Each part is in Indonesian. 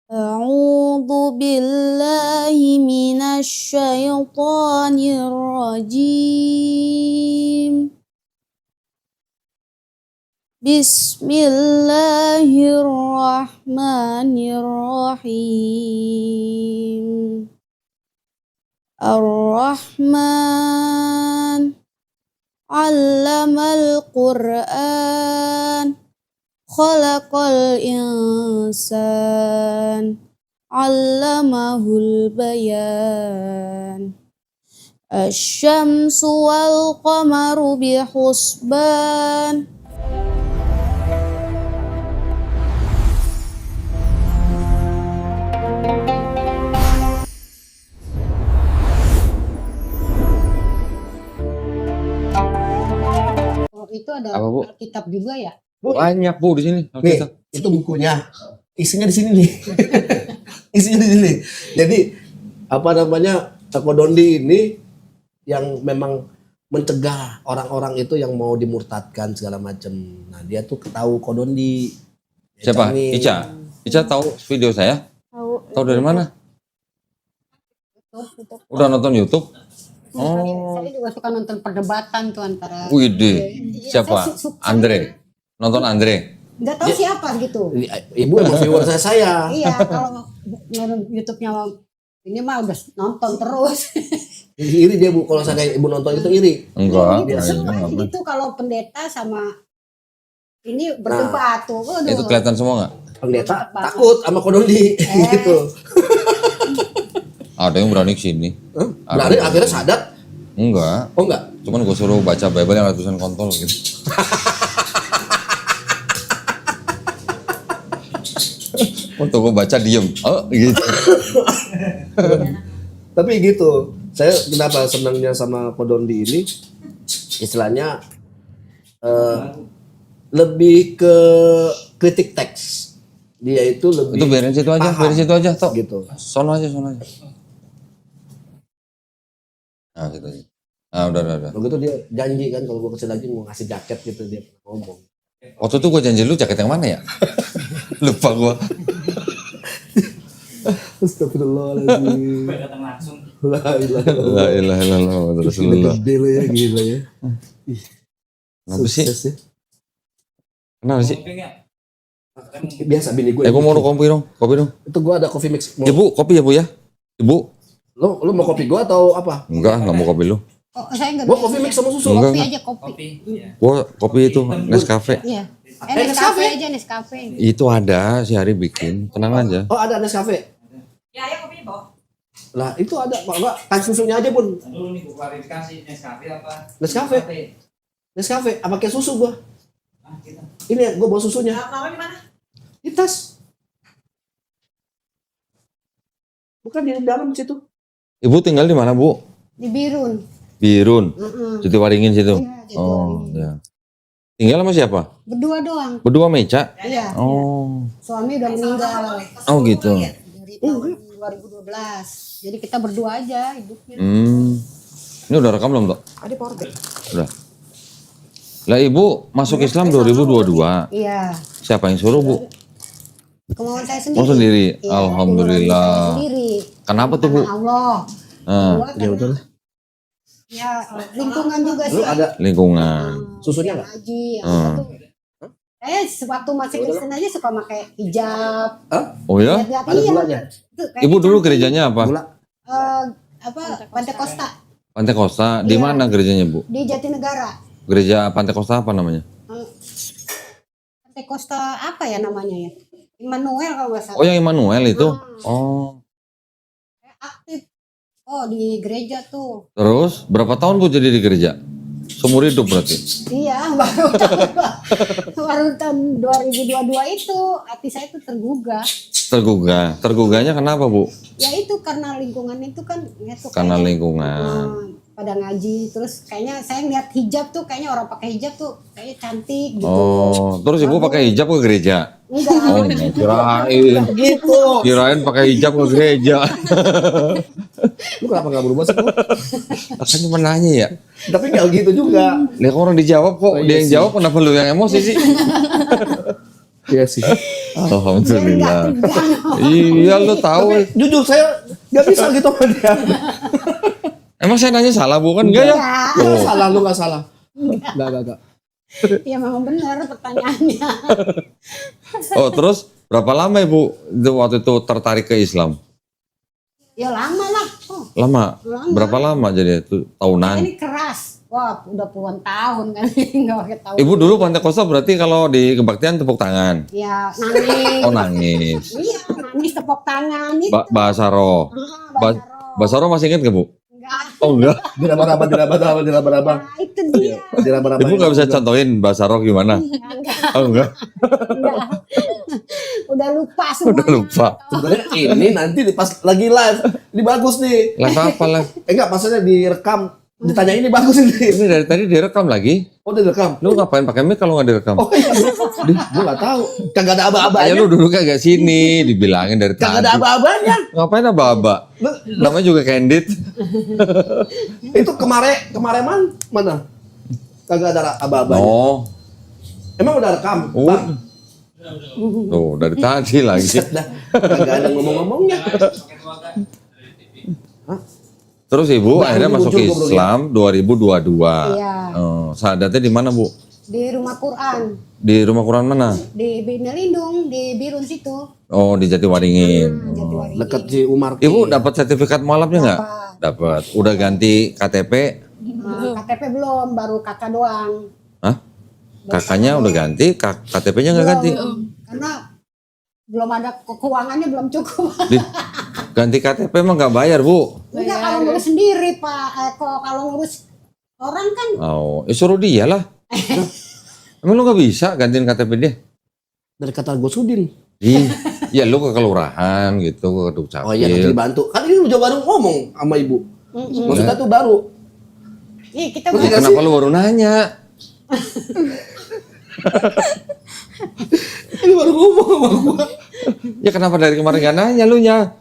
أعوذ بالله من الشيطان الرجيم. بسم الله الرحمن الرحيم. الرحمن علم القرآن خلق الإنسان علمه البيان. الشمس والقمر بحسبان. Itu ada Alkitab juga ya? Banyak Bu di sini. Nih, itu bukunya. Isinya di sini nih. Isinya di sini. Jadi apa namanya, Takodondi ini yang memang mencegah orang-orang itu yang mau dimurtadkan segala macam. Nah, dia tuh tahu Kodondi. Siapa? Ica. Ica tahu video saya? Tahu dari mana? Udah nonton YouTube? Saya juga suka nonton perdebatan tuh antara. Widih. Siapa? Andre. Nonton Andre. Nggak tahu siapa gitu. Ibu emang viewer saya. Iya, kalau nonton YouTube-nya ini mah udah nonton terus. Iri dia Bu, kalau saya ibu nonton itu iri. Enggak. Itu kalau pendeta sama ini berdebat tuh. Itu kelihatan semua nggak? Pendeta takut sama Kodondi gitu. Ada yang berani kesini. Berani akhirnya sadar? Enggak. Oh enggak? Cuman gue suruh baca Bible yang ratusan kontol gitu. Untuk gue baca diem. Oh gitu. Tapi gitu. Saya kenapa senangnya sama Kodondi ini, istilahnya lebih ke kritik teks. Dia itu lebih. Itu biarin situ aja, paham. biarin situ aja toh. Gitu. Sono aja. Nah gitu aja. Nah udah. Begitu dia janji kan kalau gue kesini lagi mau ngasih jaket gitu, dia ngomong. Waktu itu gue janji lu jaket yang mana ya? Lupa gue. Astagfirullahaladzim. Datang langsung. La ilaha illallah Rasulullah. Gede lo ya, gila ya. Kenapa sih? Kenapa sih? Biasa bini gue. Gue mau kopi dong. Itu gue ada coffee mix. Ibu kopi ya Bu ya? Ibu? Lu mau kopi gue atau apa? Enggak mau kopi lu. Oh, saya enggak. Gue coffee mix sama susu. Enggak. Kopi aja kopi. Gue kopi itu Nescafe. Iya. Nescafe aja Nescafe. Itu ada si Hari bikin. Tenang aja. Oh ada Nescafe. Ya kopinya bawa. Lah itu ada Pak, enggak kan susunya aja Bun. Dulu nih gue klarifikasi Nescafe apa? Nescafe apa kayak susu gua? Kita. Ini gua bawa susunya. Namanya di mana? Di tas. Bukan di dalam situ. Ibu tinggal di mana Bu? Di Birun. Jatiwaringin situ. Iya, Oh ya. Tinggal sama siapa? Berdua doang. Berdua Meca? Iya. Oh. Suami udah meninggal. Oh gitu. Dari tahun 2012. Jadi kita berdua aja hidupnya. Ini udah rekam belum Tok? Ada powerbank. Udah. Lah Ibu masuk Islam 2022. Iya. Siapa yang suruh Bu? Kemauan saya sendiri. Oh sendiri. Iya, Alhamdulillah. saya sendiri. Kenapa tuh Bu? Karena Allah. Kedua, Ya betul. Ya lingkungan juga Lu sih. ada Lingkungan. susunya enggak? Haji. Saya sewaktu masih Kristen aja suka pakai hijab. Oh ya? Lihat-lihat, Ada iya. gulanya. Itu kayak Ibu dulu gerejanya apa? Gula. apa Pantai Kosta Pantai Kosta. Di Iya. mana gerejanya Bu? di Jatinegara. Gereja Pantai Kosta apa namanya? Pantai Kosta apa ya namanya ya? Immanuel kalau nggak salah. Oh yang Immanuel itu? Oh. Aktif. Oh di gereja tuh. Terus berapa tahun Bu jadi di gereja? Seumur hidup berarti? Iya baru tahun 2022 itu hati saya tuh tergugah. Tergugahnya kenapa Bu? Ya itu karena lingkungan itu kan. Ya tuh Karena kayaknya, lingkungan. pada ngaji terus kayaknya saya ngeliat hijab tuh kayaknya orang pakai hijab tuh kayaknya cantik gitu. Oh, terus Ibu pakai hijab ke gereja? Enggak. Oh, kirain. Gitu. Kirain pakai hijab ke gereja. Lu kenapa enggak berubah sih? Bu? Kan cuma nanya ya. Tapi enggak gitu juga. Lihat orang dijawab kok, dia yang jawab kenapa lu yang emosi sih? Iya sih. Alhamdulillah. Biar nggak tegang. Iya lu tahu. Tapi jujur saya nggak bisa gitu sama dia. Emang saya nanya salah bukan? Enggak ya? Enggak. Lu nggak salah, lu nggak salah. Enggak. Ya memang benar pertanyaannya. Oh terus berapa lama Ibu waktu itu tertarik ke Islam? Ya lama lah. Oh, Lama? lama. Berapa lama jadi itu? Tahunan? Ini keras. Wah, udah puluhan tahun kan. Nggak pakai tahun. Ibu dulu Pantekosta berarti kalau di kebaktian tepuk tangan? Ya nangis. Oh nangis. Iya, nangis tepuk tangan. Itu. Bahasa roh. Bahasa roh. Bahasa roh masih ingat gak Bu? Enggak. Oh enggak. Diraba-raba. Nah, itu dia. Diraba-raba. Ibu gak bisa contohin bahasa roh gimana? Enggak. Oh enggak. Enggak. Udah lupa semuanya. Udah lupa. Sebenarnya ini nanti pas lagi live, ini bagus nih. Lah apa lah? Enggak, maksudnya direkam. Ditanya ini bagus ini. Ini dari tadi direkam lagi. Oh, udah direkam. Lu ngapain pakai mic kalau nggak direkam? Oh iya, gue nggak tahu. Kagak ada Makanya aba-abanya. lu duduk kagak sini, dibilangin dari Kagak tadi. ada aba-abanya. Ngapain aba-aba? Lu- Namanya juga candid. Itu kemarin mana? Kagak ada aba-abanya. Oh, Emang udah rekam? oh. Bang? Tuh dari tadi lagi. Dah, kagak ada ngomong-ngomongnya. Terus Ibu Bang, akhirnya masuk muncul goblok ya? Islam 2022. Iya. Oh, sadatnya di mana Bu? Di rumah Quran. Di rumah Quran mana? Di Bina Lindung, di Birun situ. Oh di Jatiwaringin. Jatiwaringin. Dekat si Umar. Ibu dapat sertifikat mualafnya nggak? Dapat. Dapat. Udah ganti KTP? KTP belum, baru kakak doang. Hah? Kakaknya udah ganti, KTP-nya nggak ganti? Karena belum ada keuangannya belum cukup. Ganti KTP emang nggak bayar Bu? Enggak kalau ngurus sendiri Pak. Kalau ngurus orang kan Oh, suruh dia lah. Emang lu nggak bisa gantiin KTP dia? Dari kata Gosudin. Ih, ya lu ke kelurahan gitu, ke Dukcapil. Oh iya, nanti dibantu. Kan ini udah baru ngomong sama ibu. Maksudnya tuh baru. Iya, kita Ya, kenapa lu baru nanya? Ini baru ngomong sama gua. Ya kenapa dari kemarin gak nanya lu nya?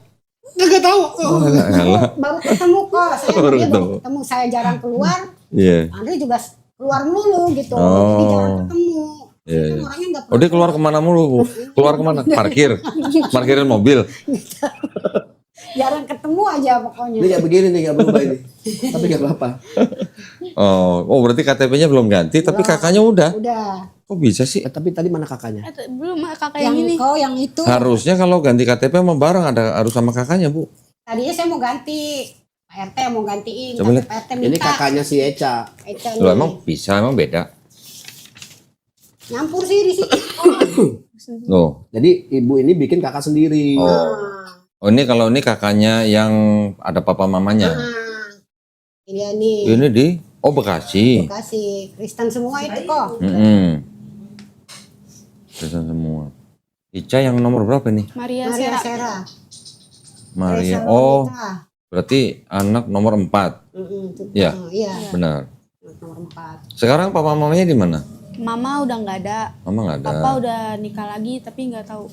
Kagak tahu. Oh, alah. baru ketemu kok. Saya sama Baru dia baru ketemu. ketemu. Saya jarang keluar. Iya. Andre juga keluar mulu gitu. Oh. Jadi jarang ketemu. Iya, Kan iya. orangnya nggak Oh dia keluar kemana mulu Bu? Keluar kemana? Parkir? Parkirin mobil? jarang ketemu aja pokoknya. Ini kayak begini nih, gak berubah ini. Tapi gak apa-apa. Oh berarti KTP-nya belum ganti, tapi kakaknya udah. Udah. Kok bisa sih? Tapi tadi mana kakaknya? Belum kakak Yang yang ini. kau yang itu. Harusnya kalau ganti KTP sama bareng harus sama kakaknya Bu. Tadinya saya mau ganti. Pak RT yang mau gantiin. Coba tapi lihat. Pak RT minta. Ini kakaknya si Eca. Eca Loh nih. emang bisa, emang beda. Nyampur sih di situ. Loh. Jadi ibu ini bikin kakak sendiri. Oh ini kalau ini kakaknya yang ada papa mamanya. Nah, ini dia nih. Ini di Bekasi. Bekasi. Kristen semua itu kok. Kristen semua. Ica yang nomor berapa nih? Maria Maria Sera. Sera. Maria. Sera Oh, Wanita. berarti anak nomor 4. Iya. Iya. Benar. Nomor 4. Sekarang papa mamanya di mana? Mama udah nggak ada. Mama nggak ada. Papa udah nikah lagi tapi nggak tahu.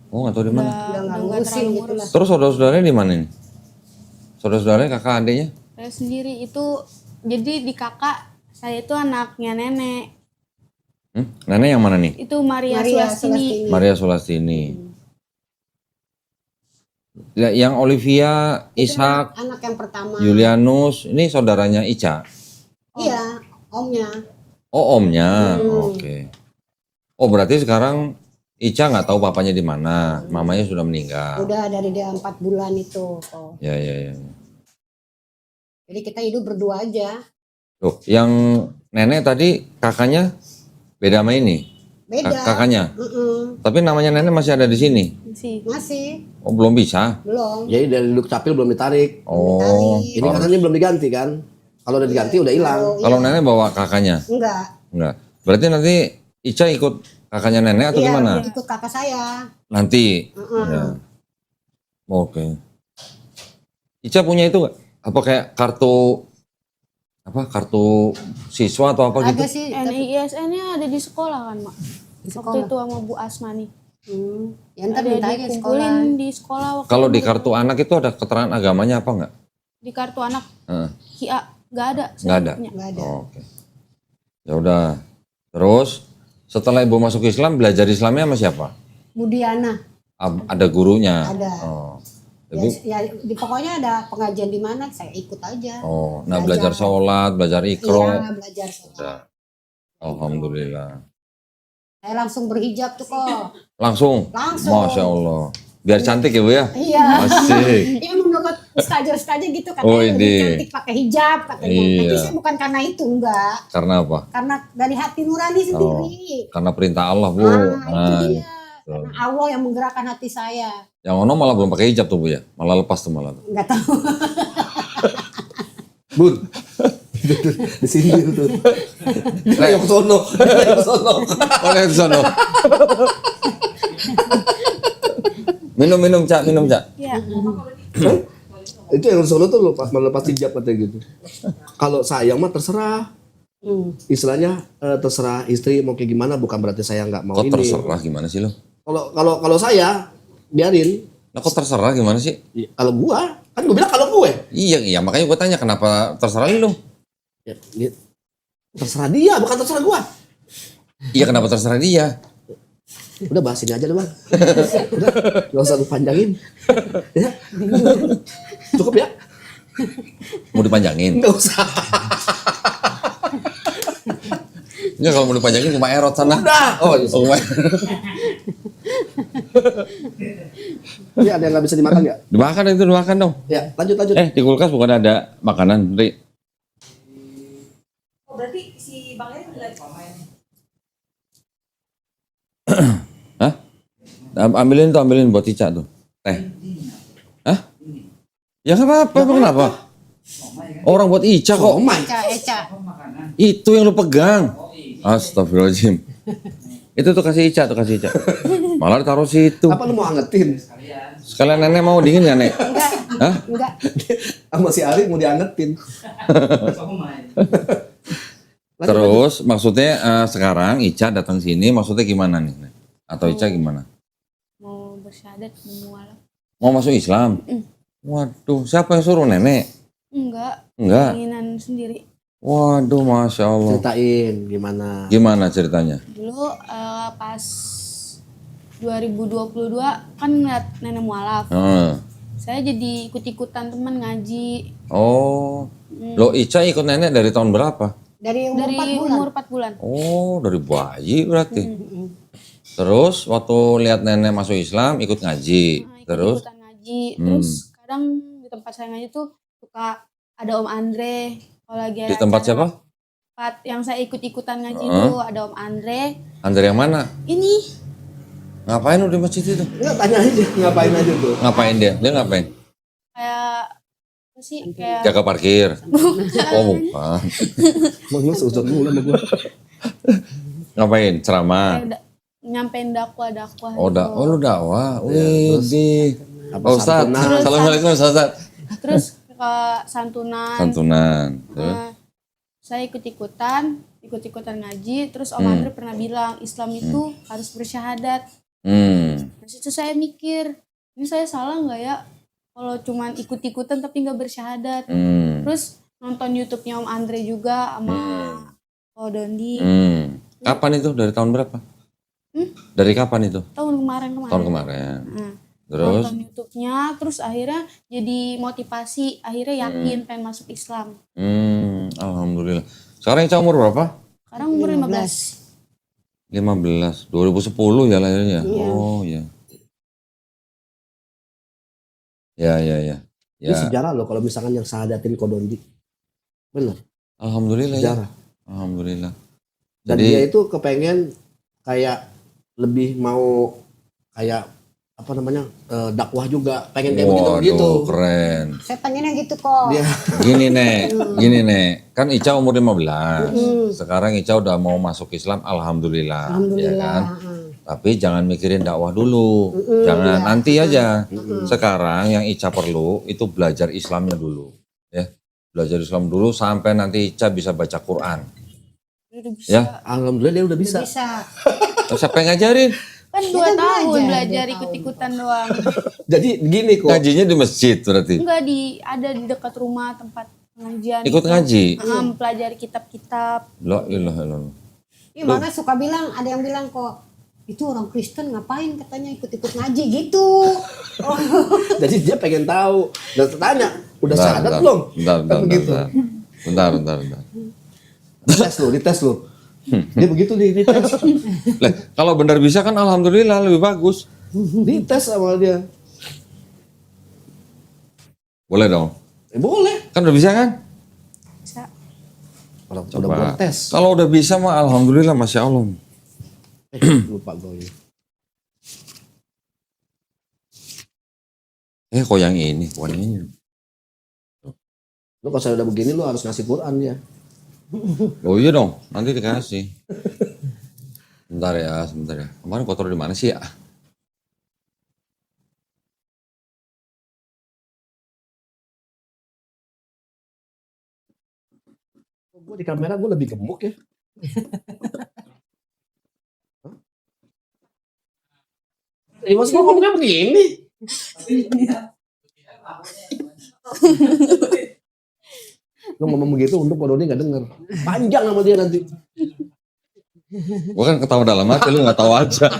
Oh nggak tahu di mana. Udah nggak nggak ngurusin terlalu gitu ngurus. lah. Terus saudara-saudaranya di mana nih? Saudara-saudaranya kakak adiknya? Saya sendiri itu jadi di kakak saya itu anaknya nenek. Nenek yang mana nih? Itu Maria, Maria Sulastini. Sulastini. Maria Sulastini. Ya, yang Olivia, Ishak, Anak yang pertama. Julianus, ini saudaranya Ica. Iya, omnya. Oh omnya, oke. Oh berarti sekarang Ica nggak tahu papanya di mana, mamanya sudah meninggal. Udah dari dia 4 bulan itu. Oh. Ya ya ya. Jadi kita hidup berdua aja. Tuh, yang nenek tadi kakaknya beda sama ini, Beda. kakaknya. Mm-mm. Tapi namanya nenek masih ada di sini. Sih. Masih Oh belum bisa. belum. Jadi dari Dukcapil belum ditarik. Oh. Ini karena ini belum diganti kan. Kalau udah diganti udah hilang. Kalau nenek bawa kakaknya, Enggak. enggak. Berarti nanti Ica ikut kakaknya nenek atau Iya, gimana? ikut kakak saya. Nanti. Ya. Oke. Ica punya itu nggak? Apa kayak kartu kartu siswa atau apa gitu? Ada sih. Tapi, NISN-nya ada di sekolah kan, Mak? di Waktu sekolah. itu sama Bu Asma nih. Ya ntar Ada minta aja di sekolah. dikumpulin di sekolah waktu Kalau di itu. kartu anak itu ada keterangan agamanya apa enggak? Di kartu anak Heeh. KIA nggak ada. Nggak ada? saya punya. Enggak ada. Oke. Ya udah. Terus Setelah ibu masuk Islam, belajar Islamnya sama siapa? Budiana. Ada gurunya? Ada. Oh. Ibu? Pokoknya ada pengajian di mana saya ikut aja. Oh, nah belajar sholat, belajar ikro. Iya, belajar sholat. Alhamdulillah. Saya langsung berhijab tuh kok. Langsung? Langsung. Masya Allah. Biar cantik ya Bu ya? Iya. Asik. Iya menurut ustazah-ustazah gitu katanya Oh, lebih ini. cantik pakai hijab katanya. Iya. Tapi saya bukan karena itu enggak. Karena apa? Karena dari hati nurani sendiri. Karena perintah Allah Bu. Nah, itu Nah, dia. Karena Allah yang menggerakkan hati saya. yang ono malah belum pakai hijab tuh Bu ya? Malah lepas tuh malah. Enggak tahu. Bun. Di sini tuh. Ayo ke sono. Ayo ke sono. Oleh ke sono. Minum Cak, minum Cak. Iya. Itu yang ke sono tuh melepas hijab katanya gitu. Kalau sayang mah terserah. Istilahnya terserah istri mau kayak gimana, bukan berarti saya nggak mau Kok ini. terserah gimana sih lo? Kalau saya biarin. Nah kok terserah gimana sih? Kalau gua kan gua bilang kalau gue. Iya, makanya gue tanya kenapa terserah lu? Ya, terserah dia, bukan terserah gua. Iya kenapa terserah dia? Udah bahas ini aja deh bang. Udah, nggak usah lu panjangin. Ya. Cukup ya? Mau dipanjangin? Nggak usah. Enggak kalau mau dipanjangin cuma erot sana. Udah. Oh, iya. Oh, Ini ada yang nggak bisa dimakan nggak? dimakan dong. Ya, lanjut. Di kulkas bukan ada makanan, Ri? Oh berarti si Bang Eri udah pemain. Hah? Ambilin buat Ica tuh. Teh. Hah? Ya nggak apa-apa, emang kenapa? Orang buat Ica kok. Oh my. Eca. Itu yang lu pegang. Astagfirullahaladzim. Itu tuh kasih Ica. Malah taruh situ. Apa lu mau angetin? Sekalian nenek mau dingin ya, Nek? Hah? Enggak. Sama si Ari mau diangetin. Terus maksudnya sekarang Ica datang sini maksudnya gimana nih? Atau Ica gimana? Mau bersyahadat di mualaf. Mau masuk Islam? Waduh, siapa yang suruh nenek? Enggak. Enggak. Keinginan sendiri. Waduh, Masya Allah. Ceritain gimana? Gimana ceritanya? Dulu pas 2022 kan ngeliat nenek mualaf. Heeh. Saya jadi ikut-ikutan teman ngaji. Oh, lo Ica ikut nenek dari tahun berapa? Dari umur Dari 4 bulan. umur 4 bulan. Oh, dari bayi berarti. Terus waktu lihat nenek masuk Islam ikut ngaji. Nah, Terus ikut-ikutan ngaji. Terus kadang di tempat saya ngaji tuh suka ada Om Andre. Kalau lagi di ada tempat acara siapa? Tempat yang saya ikut-ikutan ngaji tuh ada Om Andre. Andre yang mana? Ini Ngapain lu di masjid itu? Enggak, tanya aja ngapain aja tuh. Ngapain dia? Dia ngapain? kayak apa sih kayak Jaga parkir. Oh, bukan. Mau lu seuzon mulu sama gua. Ngapain? Ceramah. kayak nyampein dakwah Oh, gitu. oh lu dakwah. Ya, terus Wih, apa, Pak Ustadz. santunan? Assalamualaikum Ustadz. Terus ke santunan. Santunan. Terus? Nah, saya ikut-ikutan ngaji. Terus Om Andre pernah bilang Islam itu harus bersyahadat. Dari situ saya mikir, ini saya salah nggak ya kalau cuman ikut-ikutan tapi nggak bersyahadat. Terus nonton YouTube-nya Om Andre juga sama Ko Dondi. Kapan itu? Dari tahun berapa? Dari kapan itu? Tahun kemarin. Tahun kemarin. Nah, Terus? nonton YouTube-nya, terus akhirnya jadi motivasi, akhirnya yakin pengen masuk Islam. Alhamdulillah. Sekarang Ica umur berapa? Sekarang umur 15. 15. 2010 ya lahirnya. Iya. Oh ya. Ya. Ini sejarah loh kalau misalkan yang sahadatin Kodondi. Bener, Alhamdulillah ya. sejarah. Alhamdulillah. Dan Jadi- dia itu kepengen kayak lebih mau kayak apa namanya dakwah juga, pengen kayak begitu begitu. Waduh, keren. Saya pengennya gitu kok. Dia Gini nek, kan Ica umur 15. Sekarang Ica udah mau masuk Islam, alhamdulillah. Ya kan? Tapi jangan mikirin dakwah dulu. Jangan nanti aja. Sekarang yang Ica perlu itu belajar Islamnya dulu. Ya. Belajar Islam dulu sampai nanti Ica bisa baca Quran. Udah bisa. Ya. alhamdulillah dia udah bisa. Bisa. Siapa yang ngajarin? Kan 2 Kita tahun belajar, belajar 2 tahun. ikut-ikutan doang. Jadi gini kok. Ngajinya di masjid berarti. Enggak ada di dekat rumah tempat pengajian. Ikut ngaji. Pelajari kitab-kitab. La ilaha illallah. Iya, makanya suka bilang, ada yang bilang kok itu orang Kristen ngapain katanya ikut-ikut ngaji gitu. Oh. Jadi dia pengen tahu. Dan tanya, udah syahadat belum? Kan begitu. Bentar. Dites lu. Dia begitu nih, dites. Lah, kalau benar bisa kan alhamdulillah lebih bagus. Dites sama dia. Boleh dong. Boleh. Kan udah bisa kan? Bisa. Udah Coba. buat tes. Kalau udah bisa mah alhamdulillah masya Allah. Lupa gue. Kok yang ini, bukan ini. Lu kalau saya udah begini lu harus ngasih Quran ya. Oh iya dong, nanti dikasih. Sebentar ya. Kemarin kotor di mana sih ya? Gue di kamera gue lebih gemuk ya. Ya maksud gue ngomongnya begini. Lu ngomong begitu untuk Pak Doni gak denger. Panjang sama dia nanti. Gua kan ketawa dalam hati, lu gak tahu aja.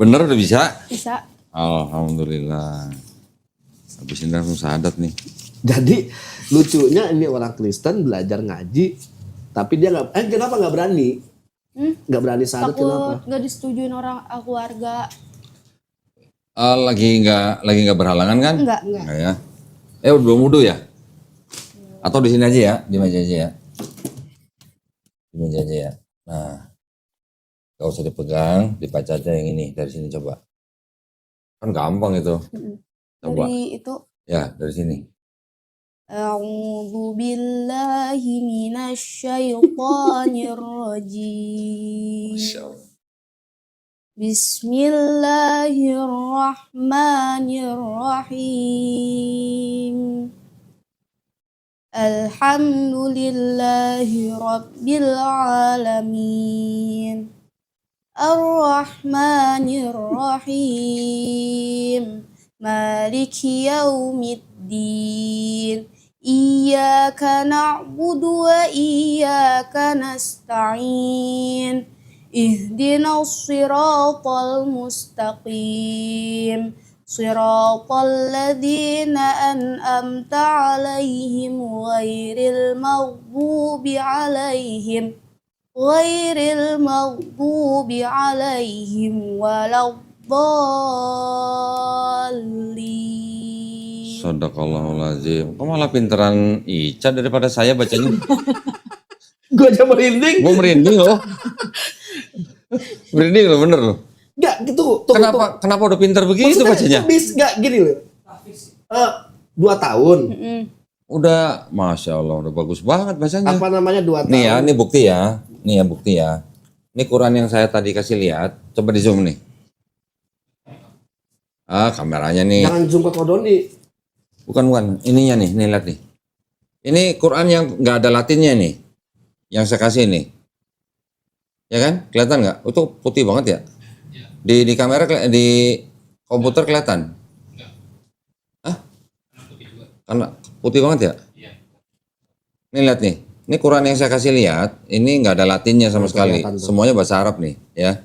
Bener udah bisa? Bisa. Alhamdulillah. Habis ini langsung syahadat nih. Jadi lucunya ini orang Kristen belajar ngaji, tapi dia nggak, kenapa nggak berani? Nggak berani syahadat kenapa? Takut nggak disetujuin orang keluarga. Lagi nggak berhalangan kan? Enggak. Ya. Belum wudu ya? Atau di sini aja ya, di meja aja ya. Di meja aja ya. Nah, gak usah dipegang, dibaca aja yang ini dari sini coba. Kan gampang itu. Coba. Dari itu. Ya, dari sini. A'udzu billahi minasyaitonir rajim. Bismillahirrahmanirrahim. Alhamdulillahi rabbil alamin. Ar-Rahmanir-Rahim. Maliki yaumiddin. Iyyaka na'budu wa iyyaka nasta'in. Ihdinas siratal mustaqim. Siratal ladzina an'amta 'alaihim ghairil maghdubi 'alaihim waladdallin. Shadaqallahul azim. Kok malah pinteran Ica daripada saya bacanya? Gue aja merinding. Gue merinding loh. Merinding loh, bener loh. Nggak gitu. Tuh, Kenapa udah pinter begitu bacanya? Bisa nggak gini loh. 2 tahun. Udah, masya Allah, udah bagus banget bacanya. Apa namanya 2 tahun? Nih ya, ini bukti ya. Nih ya bukti ya. Ini Quran yang saya tadi kasih lihat. Coba di zoom nih. Kameranya nih. Jangan zoom ke Kodoni. Bukan. Ininya nih, nih lihat nih. Ini Quran yang nggak ada latinnya nih. Yang saya kasih nih. Ya kan? Kelihatan nggak? Itu putih banget ya. Di kamera, di komputer kelihatan. Karena putih banget ya? Nih lihat nih. Ini Quran yang saya kasih lihat, ini nggak ada latinnya sama sekali. Semuanya bahasa Arab nih, ya.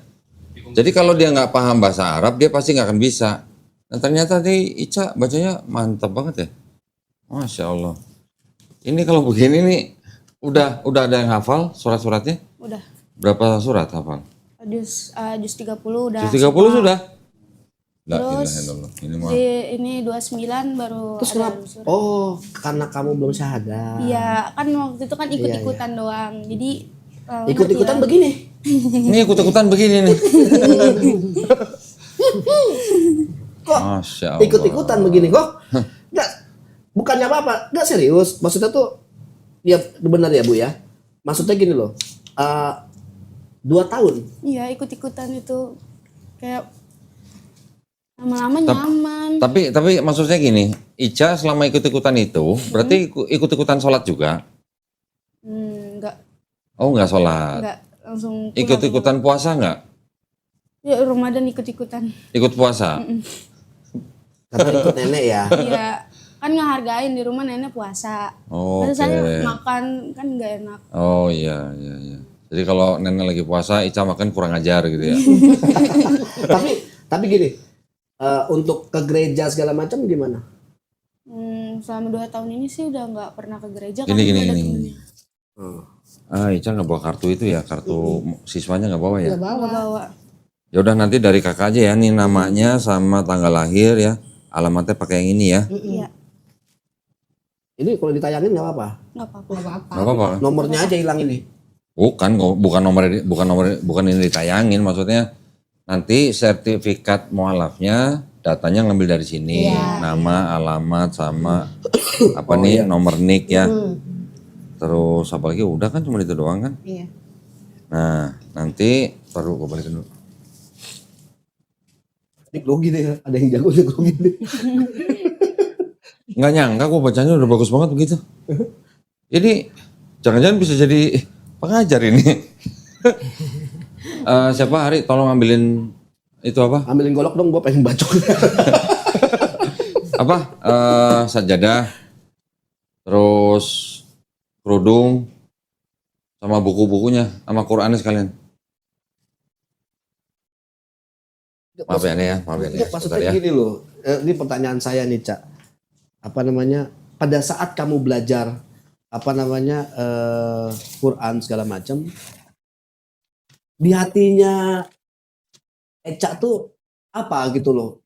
Jadi kalau dia nggak paham bahasa Arab, dia pasti nggak akan bisa. Nah ternyata di Ica bacanya mantap banget ya. Masya Allah. Ini kalau begini nih, udah ada yang hafal surat-suratnya? Udah. Berapa surat hafal? Juz 30 udah. Juz 30 sudah? Terus ini mah. Ini 29 baru. Terus kenapa? Oh, karena kamu belum syahadat. Iya, kan waktu itu kan ikut-ikutan doang. Jadi ikut-ikutan begini. Ini ikut-ikutan begini nih. Kok Masya Allah. ikut-ikutan begini kok? Enggak, bukannya apa-apa. Enggak serius. Maksudnya tuh, ya benar ya Bu ya. Maksudnya gini loh. 2 tahun. Iya, ikut-ikutan itu kayak lama-lama nyaman. Tapi maksudnya gini, Ica selama ikut-ikutan itu, berarti ikut-ikutan sholat juga? Enggak. Oh enggak sholat? Enggak, langsung pulang. Ikut-ikutan puasa enggak? Ya, Ramadan ikut-ikutan. Ikut puasa? Karena ikut nenek ya. Iya, kan ngehargain di rumah nenek puasa. Oke. Terus saya makan kan nggak enak. Oh iya. Jadi kalau nenek lagi puasa, Ica makan kurang ajar gitu ya. Tapi gini, untuk ke gereja segala macam gimana? Selama 2 tahun ini sih udah nggak pernah ke gereja Gini, karena gini, ada gini. temennya. Ica nggak bawa kartu itu ya, kartu siswanya nggak bawa ya? Nggak bawa. Nggak bawa. Ya udah nanti dari kakak aja ya, nih namanya sama tanggal lahir ya, alamatnya pakai yang ini ya. Iya, Ini kalau ditayangin nggak apa-apa. nggak apa-apa. Nggak apa-apa. Nggak apa-apa kan? Nomornya aja hilang ini. Bukan ini ditayangin, maksudnya nanti sertifikat mualafnya datanya ngambil dari sini, nama, alamat sama apa nih nomor NIK ya. Terus apa lagi? Udah kan cuma itu doang kan? Iya. Nah nanti baru gue balikin dulu. Ini grogi deh ya. Ada yang jago nih grogi deh. Nggak nyangka gue bacanya udah bagus banget begitu. Jadi jangan-jangan bisa jadi pengajar ini. Siapa Hari tolong ambilin itu apa? Ambilin golok dong, gue pengen bacok. Apa? Sajadah, terus kerudung, sama buku-bukunya, sama Qurannya sekalian. Maaf ya nih ya, maaf ya nih. Ya, maksudnya Sebentar ya. gini loh, ini pertanyaan saya nih Cak. Apa namanya, pada saat kamu belajar Quran segala macam, di hatinya Eca tuh apa gitu loh?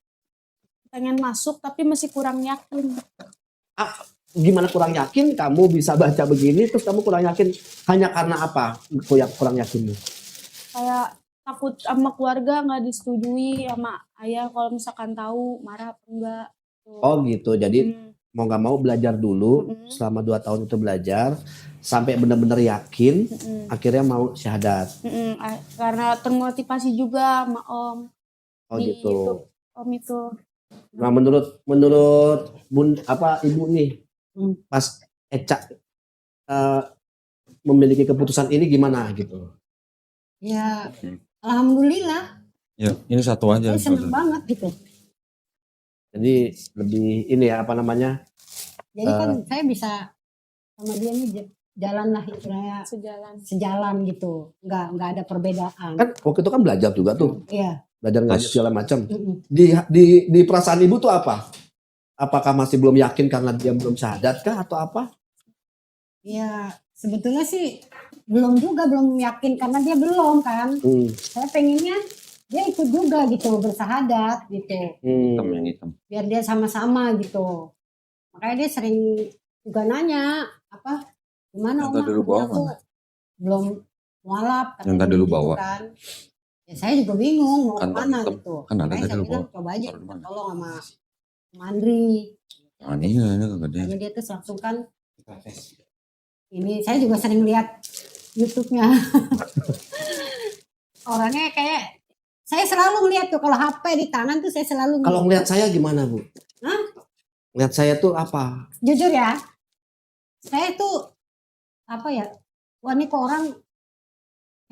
Pengen masuk tapi masih kurang yakin. Gimana kurang yakin kamu bisa baca begini, terus kamu kurang yakin hanya karena apa? Kurang yakin? Kayak takut sama keluarga nggak disetujui sama ayah kalau misalkan tahu marah apa enggak. Oh gitu, jadi mau nggak mau belajar dulu, Mm-mm. selama 2 tahun itu belajar, sampai benar-benar yakin, akhirnya mau syahadat. Karena termotivasi juga sama Om. Oh Di gitu. YouTube, Om itu. Nah menurut ibu nih, pas Eca memiliki keputusan ini gimana gitu? Ya, alhamdulillah. Ya, ini satu aja. Saya senang banget gitu. Jadi lebih ini ya apa namanya? Jadi kan saya bisa sama dia nih jalan lah istilahnya sejalan gitu. Nggak ada perbedaan. Kan waktu itu kan belajar juga tuh, Iya. belajar ngaji segala macam. Mm-mm. Di perasaan ibu tuh apa? Apakah masih belum yakin karena dia belum syahadat kah atau apa? Ya sebetulnya sih belum yakin karena dia belum kan. Saya pengennya dia ikut juga gitu bersahadat gitu. Hitam yang hitam. Biar dia sama-sama gitu. Makanya dia sering juga nanya apa gimana Yang tadi lu bawa aku belum mualaf Yang tadi lu bawa. kan. Ya saya juga bingung mau Kan kemana hitam. gitu. Kan ada Makanya tadi saya lu bilang bawa. coba aja Taruh di mana? tolong sama Mandri. Ini kegedean. Makanya dia tuh langsung kan ini saya juga sering lihat YouTube-nya. Orangnya kayak saya selalu ngeliat tuh kalau HP di tangan tuh saya selalu Kalau ngeliat saya gimana Bu? Hah? Ngeliat saya tuh apa? Jujur ya, saya tuh apa ya, wah ini kok orang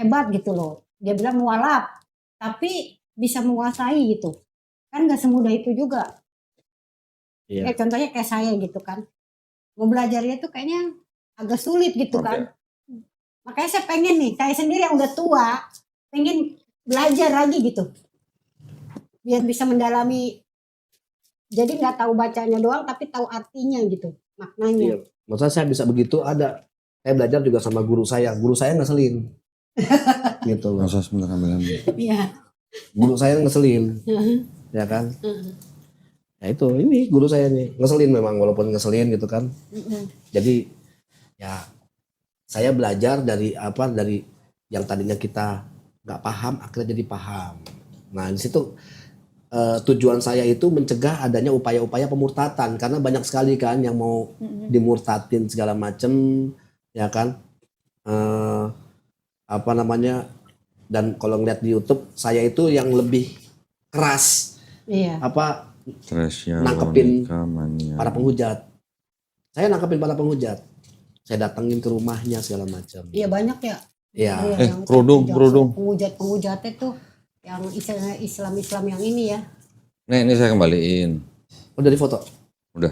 hebat gitu loh. Dia bilang mualaf, tapi bisa menguasai gitu. Kan gak semudah itu juga. Iya. Kayak contohnya kayak saya gitu kan. Mau belajarnya tuh kayaknya agak sulit gitu kan. Makanya saya pengen nih, saya sendiri yang udah tua, pengen belajar lagi gitu. Biar bisa mendalami, jadi nggak tahu bacanya doang, tapi tahu artinya gitu, maknanya. Iya. Maksudnya saya bisa begitu saya belajar juga sama guru saya ngeselin. Gitu loh. Masa sebentar ambil. Iya. Guru saya ngeselin, ya kan? Ya itu, ini guru saya nih ngeselin memang walaupun ngeselin gitu kan. Jadi ya saya belajar dari yang tadinya kita nggak paham akhirnya jadi paham. Nah di situ tujuan saya itu mencegah adanya upaya-upaya pemurtatan karena banyak sekali kan yang mau dimurtatin segala macem, ya kan? Dan kalau ngeliat di YouTube saya itu yang lebih keras Iya. nangkepin para penghujat. Saya nangkepin para penghujat. Saya datengin ke rumahnya segala macam. Iya banyak ya. Iya. Yang kerudung. Penghujat itu yang Islam yang ini ya. Nih, ini saya kembaliin. Udah di foto? Udah.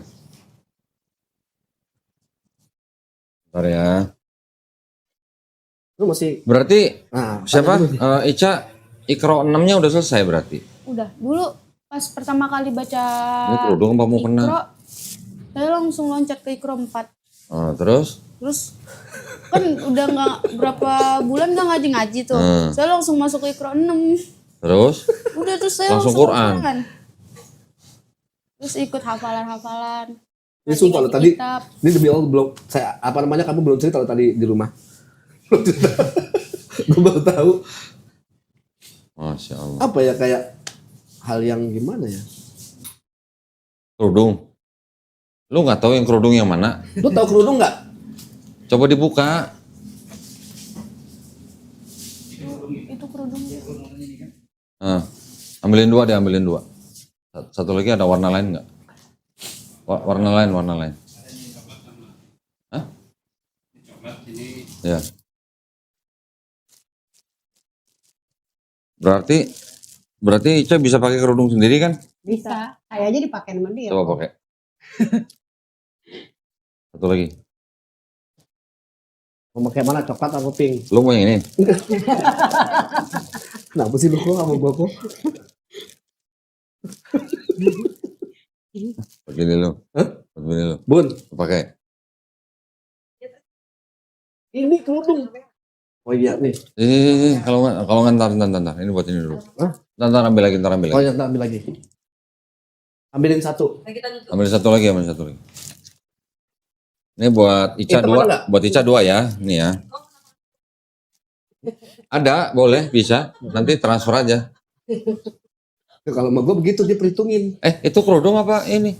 Bentar ya. Lu masih Berarti siapa? tanya dulu. Ica Iqra 6-nya udah selesai berarti. Udah, dulu pas pertama kali baca Ini kerudung apa mau kena? Iqra, saya langsung loncat ke Iqra 4. Terus? Terus kan udah nggak berapa bulan nggak ngaji-ngaji tuh. Saya langsung masuk ke Iqra 6. Terus? Udah terus saya Langsung langsung Quran. Quran. Terus ikut hafalan-hafalan. Ini sumpah lo tadi, Kitab. ini demi Allah belum saya kamu belum cerita lo tadi di rumah. Gue baru tahu Masya Allah. apa ya kayak hal yang gimana ya? Kerudung. Lu nggak tahu yang kerudung yang mana? Lu tahu kerudung nggak? Coba dibuka. Itu kerudungnya. Ambilin dua deh, ambilin dua. Satu lagi ada warna lain nggak? Warna lain. Hah? Ya. Berarti Ica bisa pakai kerudung sendiri kan? Bisa. Saya aja dipakai sama dia. Coba pakai. Satu lagi. Mau pakai mana? Coklat atau pink? Lu mau yang ini? Kenapa sih lu kok sama gua kok? Pakai ini lu. Hah? Pakai ini lu. Bun, Lu pakai. ini kerudung. Oh iya nih. Ini kalau nggak ntar. Ini buat ini dulu. Hah? Ntar ambil lagi. Oh iya, ambil lagi. Ambilin satu. Nah, kita tutup. Ambil satu lagi. Ini buat Ica Teman dua. enggak? Buat Ica dua ya. Ini ya. Ada, boleh, bisa. Nanti transfer aja. Kalau sama gua begitu dia perhitungin. Itu kerudung apa ini?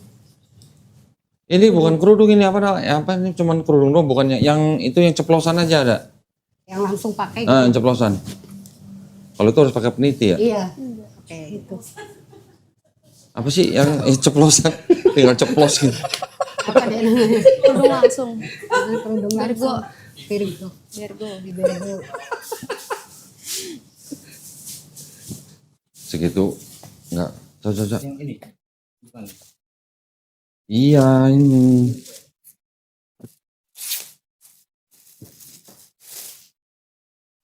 Ini bukan kerudung ini apa ini cuman kerudung doang, bukannya yang itu yang ceplosan aja ada. Yang langsung pakai. Yang ceplosan. Kalau itu harus pakai peniti ya? Iya. Oke, itu. Apa sih yang ceplosan? Tinggal ceplos gitu. Apa dia namanya? Kerudung langsung. Kerudung Virgo. Virgo. Virgo. Virgo. Segitu enggak. Coba. Yang ini bukan. Iya ini.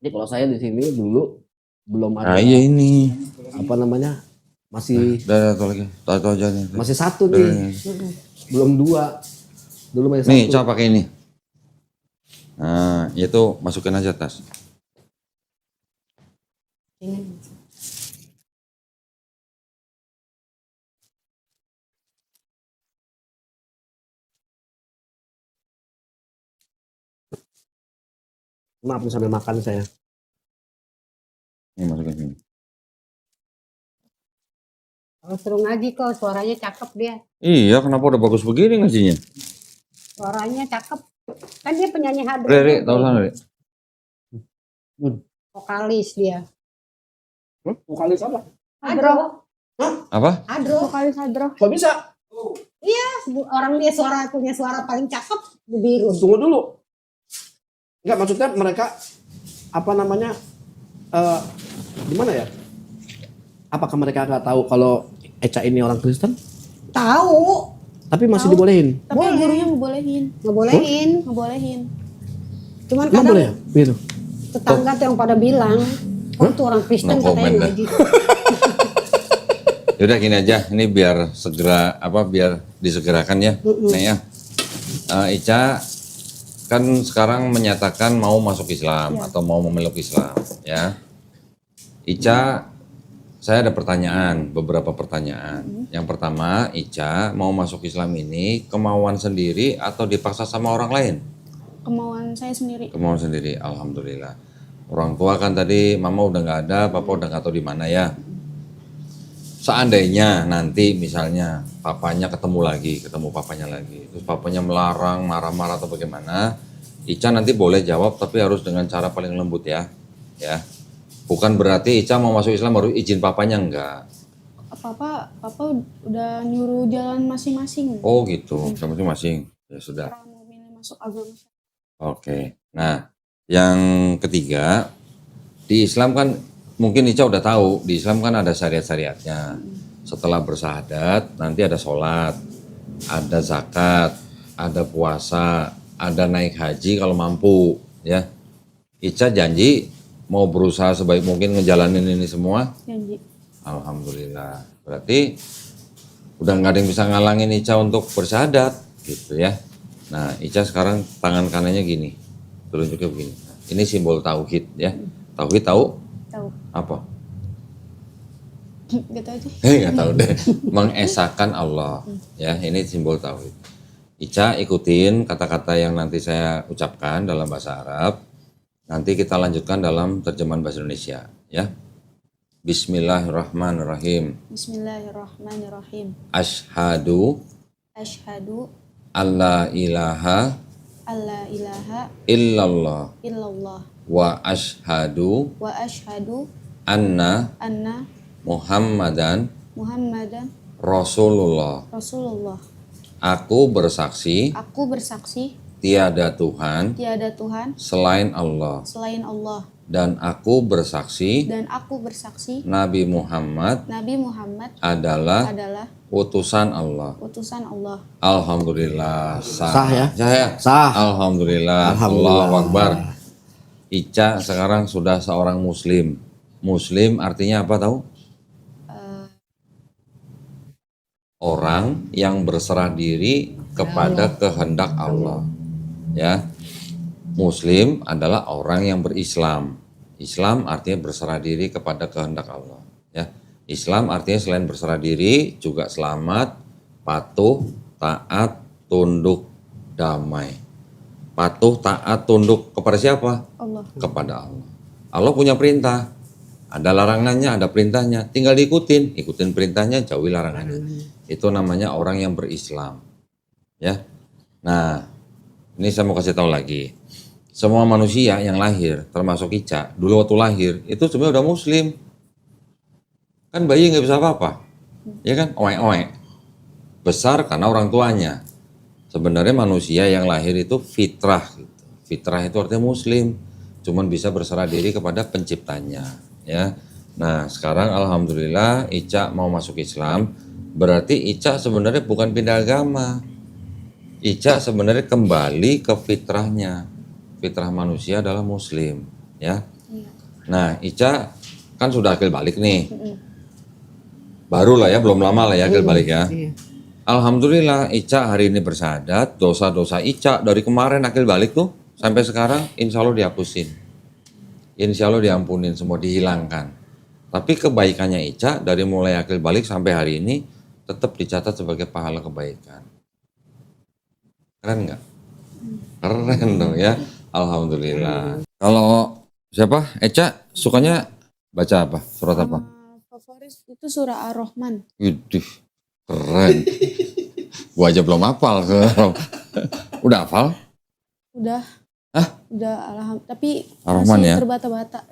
Jadi kalau saya di sini dulu belum ada Iya ini. apa namanya? Masih Udah satu lagi. Satu aja nih. masih satu nih. Belum dua. Dulu masih Nih, satu. coba pakai ini. Nah, itu masukin aja tas. Maaf nih sambil makan saya. Ini masukin sini. Kalau suruh ngaji kok suaranya cakep dia. Iya, kenapa udah bagus begini ngajinya? Suaranya cakep. Kan dia penyanyi hadro. Rere, tahu sana, Rere? Vokalis dia. Vokalis apa? Hadro. Apa? Hadro. Vokalis hadroh. Kok bisa? Orang dia punya suara paling cakep di biru. Tunggu dulu. Enggak, maksudnya mereka apa namanya? Gimana ya? Apakah mereka nggak tahu kalau Eca ini orang Kristen? Tahu. Tapi masih dibolehin? Tapi gurunya ngebolehin. Ngebolehin. Cuman Nggak kadang boleh ya? Gitu. tetangga tuh yang pada bilang, oh itu orang Kristen No katanya comment dah. ngaji. Yaudah gini aja, ini biar segera biar disegerakan ya, Nek ya. Ica kan sekarang menyatakan mau masuk Islam atau mau memeluk Islam, ya. Ica, saya ada beberapa pertanyaan. Yang pertama, Ica mau masuk Islam ini kemauan sendiri atau dipaksa sama orang lain? Kemauan saya sendiri. Kemauan sendiri, alhamdulillah. Orang tua kan tadi mama udah nggak ada, papa udah nggak tahu di mana ya. Seandainya nanti misalnya ketemu papanya lagi, terus papanya melarang, marah-marah atau bagaimana, Ica nanti boleh jawab tapi harus dengan cara paling lembut ya. Bukan berarti Ica mau masuk Islam harus izin papanya, enggak. Papa udah nyuruh jalan masing-masing. Oh gitu, masing-masing. Ya sudah. Orang mau milih masuk agama. Oke. Nah, yang ketiga, di Islam kan mungkin Ica udah tahu, di Islam kan ada syariat-syariatnya. Setelah bersahadat, nanti ada sholat, ada zakat, ada puasa, ada naik haji kalau mampu ya. Ica janji mau berusaha sebaik mungkin ngejalanin ini semua. Janji. Alhamdulillah. Berarti udah nggak ada yang bisa ngalangin Ica untuk bersyahadat gitu ya. Nah, Ica sekarang tangan kanannya gini. Telunjuknya begini. Ini simbol tauhid ya. Tauhid tahu? Tahu. Apa? Gak tahu sih. Nggak tahu deh. Mengesahkan Allah. Ya, ini simbol tauhid. Ica ikutin kata-kata yang nanti saya ucapkan dalam bahasa Arab. Nanti kita lanjutkan dalam terjemahan bahasa Indonesia ya. Bismillahirrahmanirrahim. Bismillahirrahmanirrahim. Asyhadu Asyhadu alla ilaha alla ilaha illallah illallah wa asyhadu wa asyhadu anna anna Muhammadan Muhammadan Rasulullah. Rasulullah. Aku bersaksi Aku bersaksi tiada Tuhan tiada Tuhan selain Allah. selain Allah. Dan aku bersaksi Dan aku bersaksi Nabi Muhammad Nabi Muhammad adalah adalah utusan Allah. utusan Allah. Alhamdulillah. Sah ya? Sah ya? Sah. Alhamdulillah. Alhamdulillah. Allahu Akbar. Ica sekarang sudah seorang muslim. Muslim artinya apa tahu? Orang yang berserah diri kepada kehendak Allah. Ya. Muslim adalah orang yang berislam. Islam artinya berserah diri kepada kehendak Allah. Ya. Islam artinya selain berserah diri juga selamat, patuh, taat, tunduk, damai. Patuh, taat, tunduk kepada siapa? Allah. Kepada Allah. Allah punya perintah. Ada larangannya, ada perintahnya. Tinggal diikutin. Ikutin perintahnya, jauhi larangannya. Itu namanya orang yang berislam. Ya. Nah, ini saya mau kasih tahu lagi. Semua manusia yang lahir, termasuk Ica, dulu waktu lahir, itu sebenarnya udah muslim. Kan bayi nggak bisa apa-apa. Ya kan? Oek-oek. Besar karena orang tuanya. Sebenarnya manusia yang lahir itu fitrah. Gitu. Fitrah itu artinya muslim. Cuman bisa berserah diri kepada penciptanya. Ya. Nah, sekarang alhamdulillah Ica mau masuk Islam. Berarti Ica sebenarnya bukan pindah agama. Ica sebenarnya kembali ke fitrahnya. Fitrah manusia adalah muslim, ya. Iya. Nah, Ica kan sudah akil balik nih. Baru lah ya, belum lama lah ya akil balik ya. Iya. Alhamdulillah Ica hari ini bersyahadat, dosa-dosa Ica dari kemarin akil balik tuh sampai sekarang insya Allah dihapusin. Insya Allah diampunin, semua dihilangkan. Tapi kebaikannya Ica dari mulai akil balik sampai hari ini tetap dicatat sebagai pahala kebaikan. Keren nggak? Keren dong ya. Alhamdulillah. Kalau siapa? Eca sukanya baca apa? Surat apa? Favorit itu surah Ar-Rahman. Widih, keren. Gua aja belum hafal. Udah hafal? Udah. Hah? Udah alhamdulillah. Tapi Ar-Rahman masih ya? terbata-bata.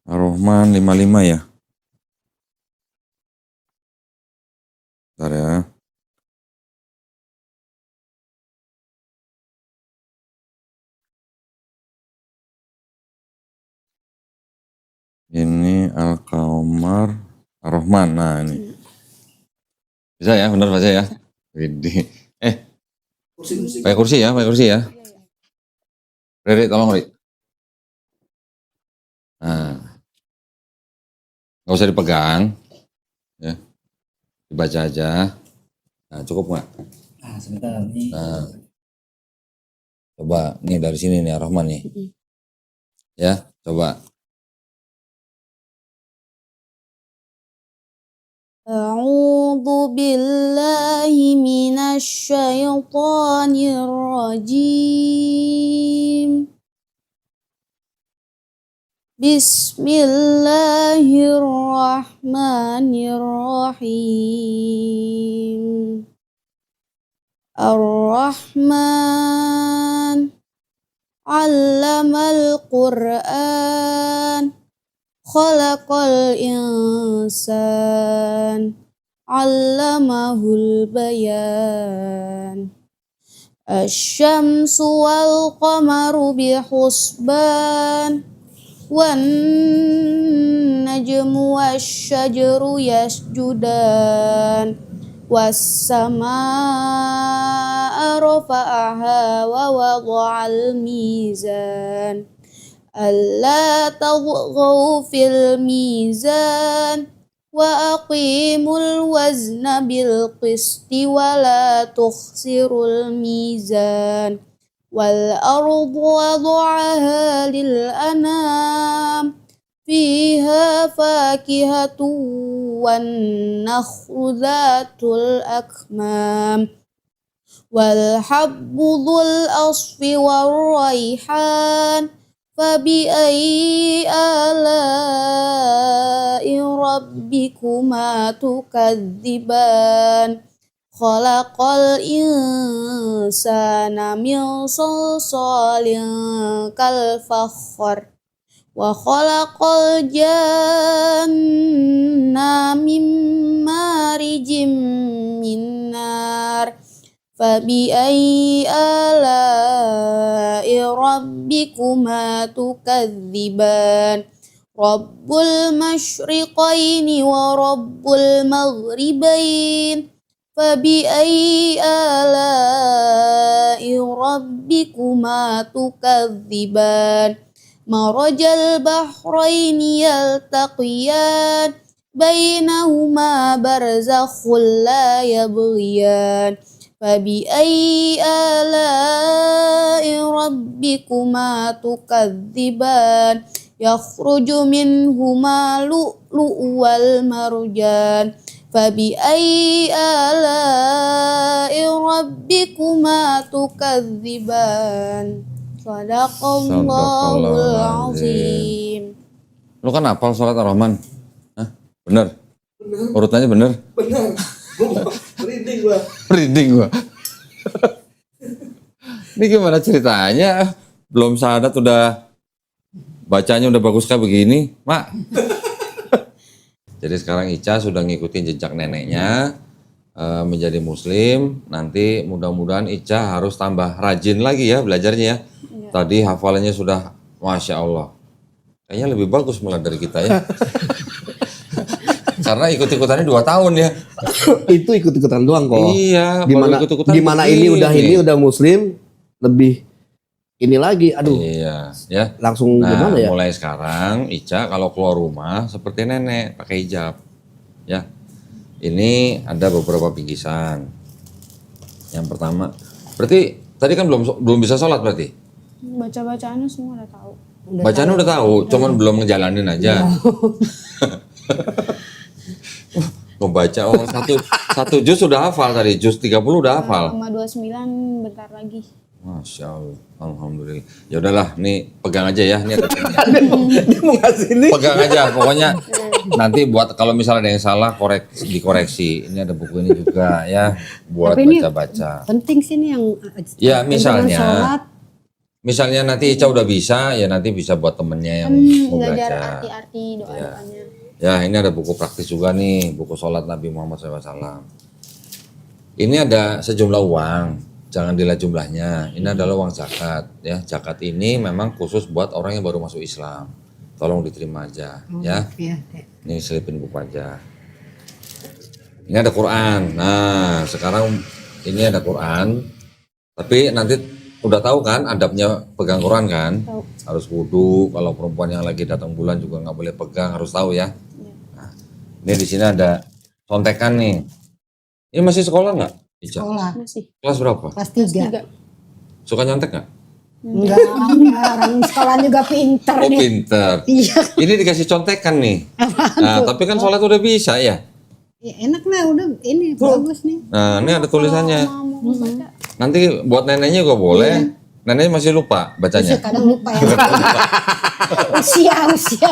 Ar-Rahman 55 ya? Bentar ya. Ini Al-Qamar Ar-Rahman. Nah ini. Bisa ya, benar baca ya? Widih. Pakai kursi ya, pakai kursi ya. Riri, tolong Riri. Nah. Nggak usah dipegang. Ya. Dibaca aja. Nah, cukup nggak? Ah, sebentar nih. Nah. Coba, nih dari sini nih Ar-Rahman nih. Ya, coba. A'udzu billahi minasy syaithanir rajim. Bismillahirrahmanirrahim. Ar-Rahman 'allamal Qur'an. Khalaqal insan 'allamahul bayan. Asy-syamsu wal qamaru bihusban. Wan najmu wasyajaru yasjudan. Was-samaa'a رفعها ووضع الميزان ألا تطغوا في الميزان وأقيموا الوزن بالقسط ولا تخسروا الميزان والأرض وضعها للأنام فيها فاكهة والنخل ذات الأكمام والحب ذو الأصف والريحان فبأي آلاء ربكما تكذبان خلق الإنسان من صلصال كالفخار وخلق الجن من مارج من نار فبأي آلاء ربكما تكذبان رب المشرقين ورب المغربين فبأي آلاء ربكما تكذبان مرج البحرين يلتقيان بينهما برزخ لا يبغيان فبأي آلاء ربكما تكذبان يخرج منهما لؤلؤ والمرجان فبأي آلاء ربكما تكذبان Sadaqallahul azim. Lu kan hafal sholat Ar-Rahman? Hah? Bener? Urutannya bener? Benar. Merinding gua. Merinding gua. Ini gimana ceritanya? Belum syahadat udah bacanya udah bagus kayak begini, Mak. Jadi sekarang Ica sudah ngikutin jejak neneknya menjadi muslim. Nanti mudah-mudahan Ica harus tambah rajin lagi ya belajarnya ya. Tadi hafalannya sudah Masya Allah. Kayaknya lebih bagus malah dari kita ya. Karena ikut-ikutannya 2 tahun ya. Itu ikut-ikutan doang kok. Iya, Gimana, baru ikut-ikutan gimana ini udah muslim, lebih ini lagi, aduh. Iya, ya. Langsung gimana ya? Mulai sekarang Ica kalau keluar rumah seperti nenek pakai hijab. Ya. Ini ada beberapa bingkisan. Yang pertama, berarti tadi kan belum bisa sholat berarti? Baca-bacaannya semua udah tahu. Bacaannya udah tahu, cuman belum ngejalanin aja. Membaca satu juz sudah hafal tadi, juz 30 udah hafal. Sama 29 bentar lagi. Masya Allah, alhamdulillah. Ya udahlah, nih pegang aja ya. Ini ada Dia mau ngasih ini. pegang aja, pokoknya nanti buat kalau misalnya ada yang salah dikoreksi. Ini ada buku ini juga ya, buat Tapi ini baca-baca. penting sih nih yang Ya dengan misalnya, sholat. nanti Ica udah bisa, ya nanti bisa buat temennya yang mau Belajar belajar. arti-arti doa-doanya. Ya ini ada buku praktis juga nih, buku sholat Nabi Muhammad SAW. Ini ada sejumlah uang, jangan dilihat jumlahnya. Ini adalah uang zakat, ya. Zakat ini memang khusus buat orang yang baru masuk Islam. Tolong diterima aja, ya. Iya. Ini selipin buku aja. Ini ada Quran. Nah, sekarang ini ada Quran. Tapi nanti udah tahu kan adabnya pegang Quran kan? Tahu. Harus wudu. Kalau perempuan yang lagi datang bulan juga nggak boleh pegang, harus tahu ya. Nah, ini di sini ada contekan nih. Ini masih sekolah nggak? Ica? Sekolah Masih. Kelas berapa? kelas 3. 3. Suka nyontek nggak? Enggak, orang sekolah juga pinter Oh nih. pinter. Iya. Ini dikasih contekan nih. Nah, tapi kan sholat udah bisa ya. Ya, enak lah udah ini bagus nih. Nah, ini ada tulisannya. Mau baca. Nanti buat neneknya juga boleh. Neneknya masih lupa bacanya. Kadang lupa ya. usia.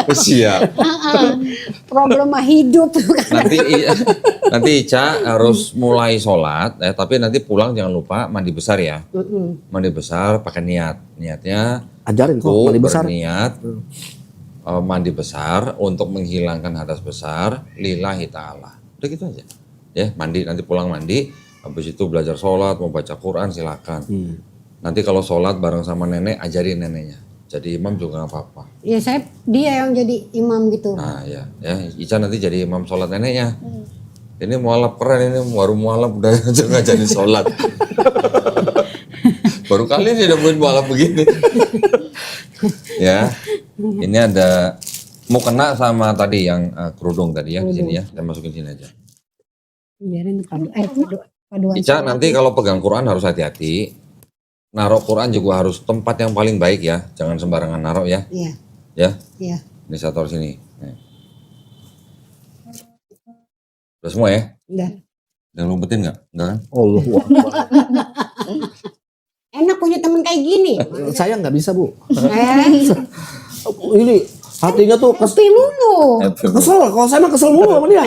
Siap. Problema hidup. Nanti Ica harus mulai sholat, tapi nanti pulang jangan lupa mandi besar ya. Mandi besar pakai niat. Niatnya Ajarin kok aku mandi besar. berniat mandi besar untuk menghilangkan hadas besar lillahi ta'ala. Udah gitu aja. Ya, mandi nanti pulang mandi, habis itu belajar sholat, mau baca Quran silakan. Nanti kalau sholat bareng sama nenek, ajarin neneknya. Jadi imam juga nggak apa-apa. Ya dia yang jadi imam gitu. Nah ya, Ica nanti jadi imam sholat neneknya. Ini mualaf keren, ini baru mualaf udah ngajarin sholat. Baru kali ini nemuin mualaf begini. Ya, ini ada mau kena sama tadi yang kerudung tadi ya di sini ya. Saya masukin sini aja. Biarin paduan. Ica nanti kalau pegang Quran harus hati-hati. Naruh Quran juga harus tempat yang paling baik ya. Jangan sembarangan naruh ya. Iya. Ya. Iya. Ini saya taruh sini. Nih. Udah semua ya? Udah. Udah lumpetin nggak? Enggak kan? Allah. Enak punya temen kayak gini. Saya nggak bisa Bu. Eh, Ini hatinya tuh kopi mulu. kesel. Kalau saya mah kesel mulu sama dia.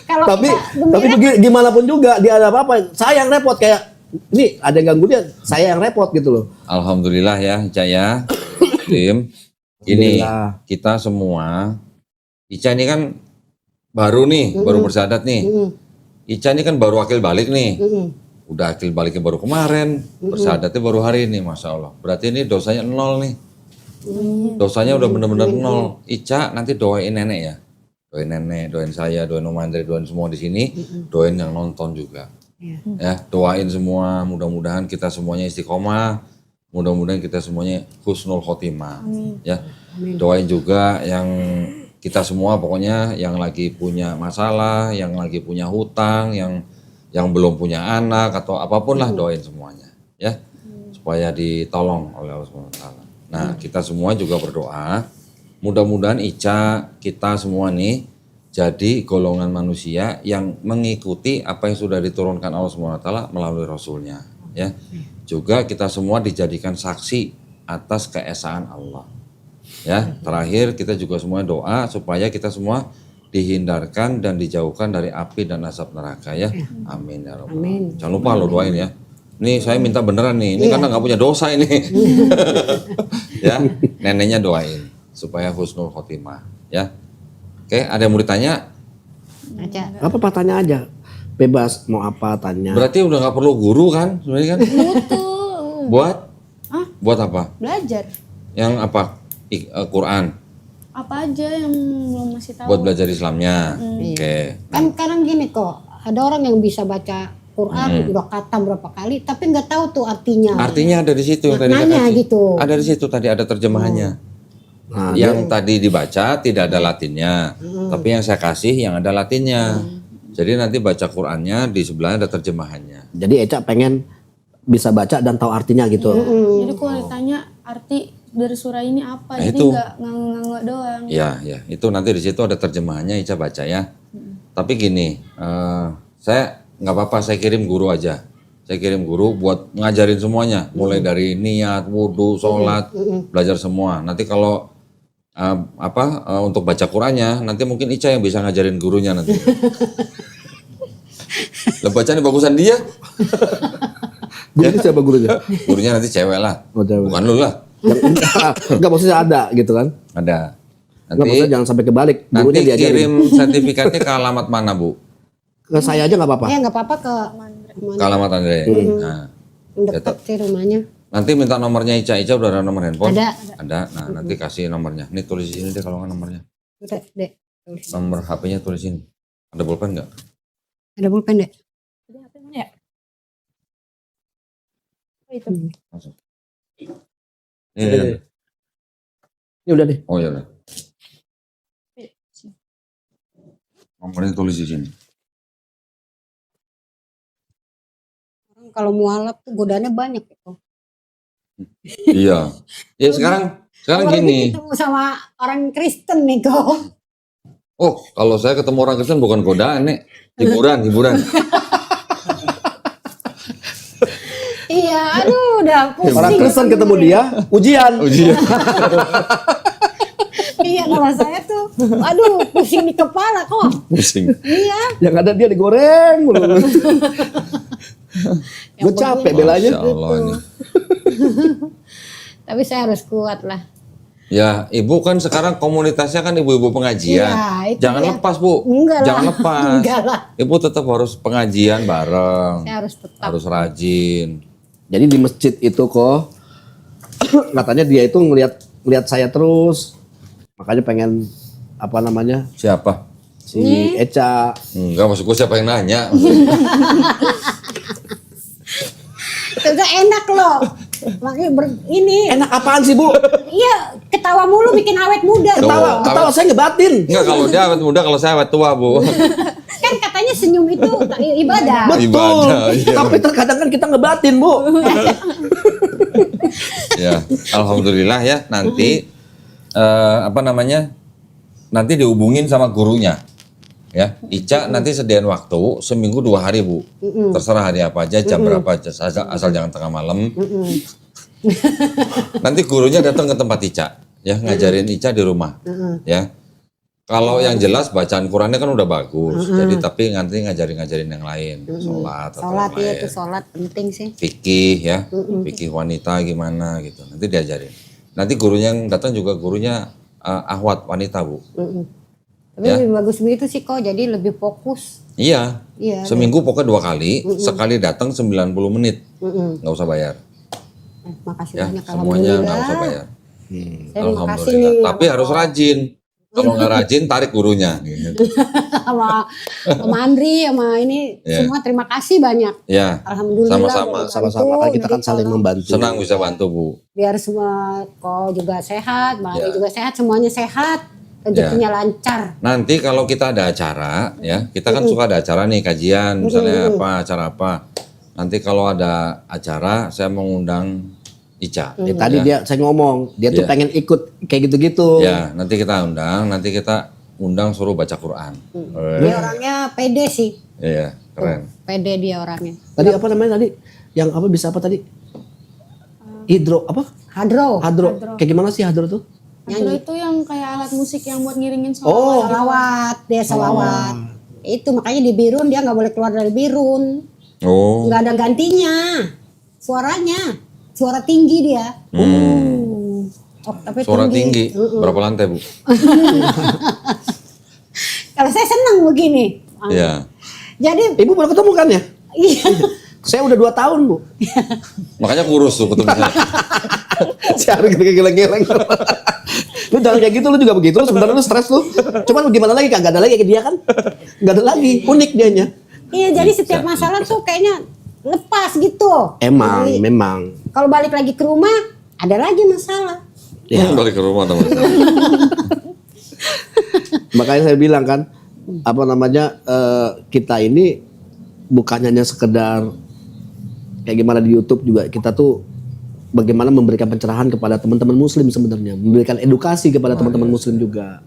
Kalau tapi kita gimana pun juga dia ada apa-apa, saya yang repot kayak ini ada yang ganggu dia, saya yang repot gitu loh. Alhamdulillah ya Ica ya. Tim. Ini Alhamdulillah. kita semua. Ica ini kan baru nih, baru bersyahadat nih. Ica ini kan baru akil balik nih. Udah akil baliknya baru kemarin, bersyahadatnya baru hari ini, Masya Allah. Berarti ini dosanya 0 nih. Dosanya udah bener-bener 0. Ica nanti doain nenek ya. Doain nenek, doain saya, doain Om Andre, doain semua di sini, doain yang nonton juga. Ya, doain semua, mudah-mudahan kita semuanya istiqomah, mudah-mudahan kita semuanya husnul khotimah. Ya, doain juga yang kita semua pokoknya yang lagi punya masalah, yang lagi punya hutang, yang belum punya anak atau apapun lah doain semuanya, ya, supaya ditolong oleh Allah SWT. Nah, kita semua juga berdoa. Mudah-mudahan Ica, kita semua nih jadi golongan manusia yang mengikuti apa yang sudah diturunkan Allah SWT melalui Rasulnya. Ya. Juga kita semua dijadikan saksi atas keesaan Allah. Ya, terakhir kita juga semua doa supaya kita semua dihindarkan dan dijauhkan dari api dan asap neraka ya. Amin ya Rabbal alamin. Jangan lupa lo doain ya. Ini saya minta beneran nih, ini karena nggak punya dosa ini. Ya, neneknya doain supaya husnul khotimah ya. Oke, ada yang mau ditanya? Apa tanya aja, bebas mau apa tanya. Berarti udah nggak perlu guru kan sebenarnya kan? Butuh. Buat? Buat apa? Belajar. Yang apa? Quran. Apa aja yang belum masih tahu. Buat belajar Islamnya. Oke. kan kadang gini kok, ada orang yang bisa baca Quran udah khatam berapa kali, tapi nggak tahu tuh artinya. Artinya ada di situ yang tadi saya Maknanya kasih. gitu. Ada di situ tadi ada terjemahannya. Nah, Yang tadi dibaca tidak ada latinnya, tapi yang saya kasih yang ada latinnya. Jadi nanti baca Qurannya di sebelahnya ada terjemahannya. jadi Eca pengen bisa baca dan tahu artinya gitu. Jadi kalau ditanya arti dari surah ini apa, Nah, jadi itu. nggak ngangguk doang. Ya, itu nanti di situ ada terjemahannya, Ica baca ya. Tapi gini, saya nggak apa-apa, saya kirim guru aja. Saya kirim guru buat ngajarin semuanya, mulai dari niat, wudhu, sholat, belajar semua. Nanti kalau untuk baca Qurannya, nanti mungkin Ica yang bisa ngajarin gurunya nanti. Lah bacanya bagusan dia, Jadi siapa gurunya? gurunya nanti cewek lah, Oh, cewek. bukan lu lah. Enggak maksudnya ada gitu kan? Ada. Enggak Nanti maksudnya jangan sampai kebalik. nanti Gurunya diajarin. kirim sertifikatnya ke alamat mana Bu? Ke saya aja nggak apa-apa. Ya nggak apa-apa ke Ke alamat Andre. Nah, dekat sih rumahnya. nanti minta nomornya Ica. Ica udah ada nomor handphone? Ada. Ada. Nah, nanti kasih nomornya. Ini tulis di sini deh kalau nggak nomornya. Udah, Dek. Nomor HP-nya tulis sini. Ada pulpen nggak? Ada pulpen, Dek. Jadi apa mana ya? Oh, itu. Langsung. Ini, Ini. Ini udah deh. Oh iya udah. Nomornya tulis di sini. Kalau mualaf tuh godaannya banyak gitu. Iya. Ya sekarang Apalagi gini. ketemu sama orang Kristen nih kok. Oh, kalau saya ketemu orang Kristen bukan godaan nih, hiburan. Iya, aduh udah pusing. Orang Kristen ketemu dia, ujian. Ujian. Iya, kalau saya tuh, aduh pusing di kepala kok. Pusing. Iya. Yang ada dia digoreng mulu. Gue Yang capek penting- belanya. Masya Allah ini. Tapi saya harus kuat lah. Ya, ibu kan sekarang komunitasnya kan ibu-ibu pengajian. Iya, itu Jangan dia. lepas bu. Enggak lah. Jangan lepas. Enggak lah. Ibu tetap harus pengajian bareng. Saya harus tetap. Harus rajin. Jadi di masjid itu kok katanya dia itu ngelihat saya terus. Makanya pengen apa namanya? Siapa? si Eca. Enggak, maksudku siapa yang nanya? Udah enak loh. Makanya ini. Enak apaan sih, Bu? Iya, ketawa mulu bikin awet muda. Tuh. Ketawa saya ngebatin. Enggak, kalau dia awet muda, kalau saya awet tua, Bu. Kan katanya senyum itu ibadah. Betul. Ibadah, iya. Tapi terkadang kan kita ngebatin, Bu. Ya, alhamdulillah ya. Nanti nanti dihubungin sama gurunya. Ya, Ica nanti sediain waktu seminggu 2 hari, Bu. Terserah hari apa aja, jam berapa aja, asal jangan tengah malam. Nanti gurunya datang ke tempat Ica, ya, ngajarin Ica di rumah. Ya. Kalau yang jelas bacaan Qurannya kan udah bagus. Jadi tapi nanti ngajarin yang lain, sholat atau Sholat yang ya, lain. itu sholat penting sih. Fikih ya, fikih wanita gimana gitu. Nanti diajarin. Nanti gurunya yang datang juga gurunya ahwat wanita, Bu. Tapi Ya. lebih bagus begitu sih kok, jadi lebih fokus. Iya. Iya. Seminggu pokoknya 2 kali, sekali datang 90 menit. Nggak usah bayar. Makasih Ya, banyak, semuanya nggak usah bayar. Saya makasih Alhamdulillah. nih Tapi harus rajin. Kalau nggak rajin, tarik gurunya. Gitu. sama Andri, sama ini Ya. semua terima kasih banyak. Ya, Alhamdulillah. Sama-sama. membantu. Sama-sama kan kita kan Jadi saling kalau membantu. senang bisa bantu, Bu. biar semua kok juga sehat, Mbak Ari Ya. juga sehat, semuanya sehat, rezekinya lancar. Nanti kalau kita ada acara, ya, kita kan suka ada acara nih, kajian, misalnya acara apa. Nanti kalau ada acara, saya mengundang Ica. Ya, tadi saya ngomong, dia tuh Iya. pengen ikut kayak gitu-gitu. Ya, nanti kita undang suruh baca Quran. Dia orangnya pede sih, Iya, keren. pede dia orangnya. Tadi apa namanya tadi? Yang apa bisa apa tadi? Hidro apa? Hadro, Hadro. Kayak gimana sih hadro tuh? Hadro itu yang kayak alat musik yang buat ngiringin Oh. sholawat. dia selawat. Itu makanya di Birun dia nggak boleh keluar dari Birun, Oh, nggak ada gantinya. Suaranya, suara tinggi dia. Oh, tapi suara tinggi. Berapa lantai, Bu? Kalau saya senang begini. Iya. Jadi Ibu baru ketemu kan ya? iya. Saya udah 2 tahun, Bu. Makanya kurus tuh ketemu saya. Saya harus geleng-geleng. Lu jangan kayak gitu, lu juga begitu. Lu sebenarnya lu stres lu. Cuman gimana lagi, kagak ada lagi kayak dia kan. Gak ada lagi, unik dianya. Iya, jadi setiap masalah tuh kayaknya lepas gitu. Emang, Jadi, memang. kalau balik lagi ke rumah, ada lagi masalah. Ya. Balik ke rumah teman. Makanya saya bilang kan, apa namanya, kita ini bukan hanya sekedar kayak gimana di YouTube juga, kita tuh bagaimana memberikan pencerahan kepada teman-teman muslim sebenarnya, memberikan edukasi kepada teman-teman muslim juga.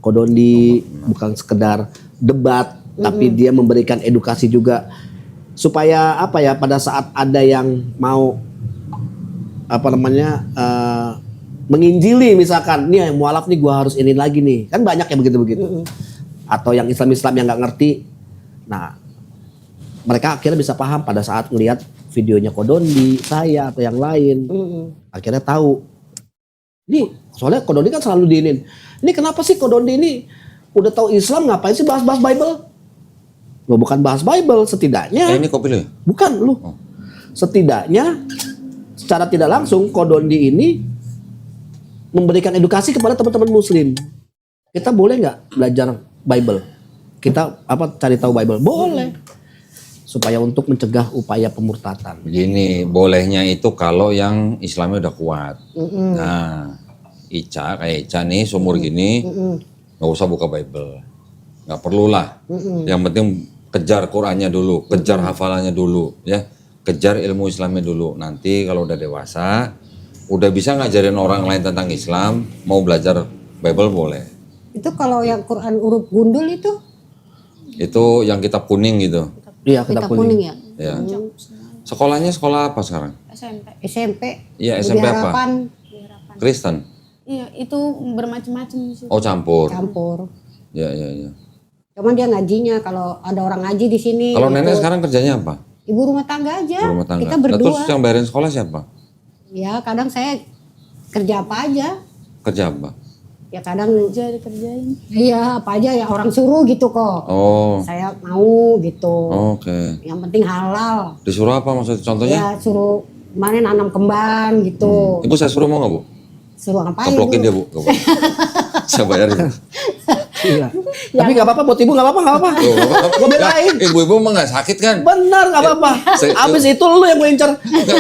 Kodondi bukan sekedar debat, tapi dia memberikan edukasi juga supaya apa ya, pada saat ada yang mau apa namanya menginjili misalkan, nih yang mualaf nih gua harus ini lagi nih, kan banyak yang begitu-begitu. Atau yang Islam yang nggak ngerti, nah mereka akhirnya bisa paham pada saat ngelihat videonya Kodondi, saya atau yang lain, akhirnya tahu. Ini soalnya Kodondi kan selalu diinin. Ini kenapa sih Kodondi ini udah tahu Islam ngapain sih bahas-bahas Bible? Loh, bukan bahas Bible, setidaknya. Ini kopi lu ya? Bukan lu. Setidaknya secara tidak langsung Kodondi ini memberikan edukasi kepada teman-teman muslim. Kita boleh nggak belajar Bible? Kita cari tahu Bible? Boleh. Supaya untuk mencegah upaya pemurtatan. Begini, bolehnya itu kalau yang Islamnya udah kuat. Nah, kayak Ica nih, seumur gini, nggak usah buka Bible. Nggak perlu lah. Yang penting kejar Qurannya dulu, kejar hafalannya dulu, ya. Kejar ilmu Islamnya dulu. Nanti kalau udah dewasa, udah bisa ngajarin orang lain tentang Islam, mau belajar Bible boleh. Itu kalau yang Quran huruf gundul itu Itu yang kitab kuning gitu. Iya, kitab kita kuning kuning. ya. Ya. Sekolahnya sekolah apa sekarang? SMP. SMP. Iya, Budi SMP apa? Harapan, Kristen. Iya, itu bermacam-macam di situ. Oh, campur. campur. Ya, ya, ya. Cuman dia ngajinya kalau ada orang ngaji di sini. Kalau nenek ikut. sekarang kerjanya apa? Ibu rumah tangga aja. Rumah tangga. Kita Nah, berdua. terus yang bayarin sekolah siapa? Ya kadang saya kerja apa aja. Kerja apa? Ya kadang Aja dikerjain. iya apa aja ya orang suruh gitu kok. Oh, Saya mau gitu. oke. Yang penting halal. Disuruh apa maksudnya? Contohnya? Ya suruh kemarin nanam kembang gitu. Ibu saya suruh mau nggak, Bu? Suruh ngapain? Keplokin Bu? dia, Bu. Saya bayarin. Iya. Tapi nggak apa-apa buat ibu, nggak apa-apa. Gue belain. Ibu-ibu emang nggak sakit kan? Benar, nggak apa-apa. Abis itu lu yang gue incer. Enggak,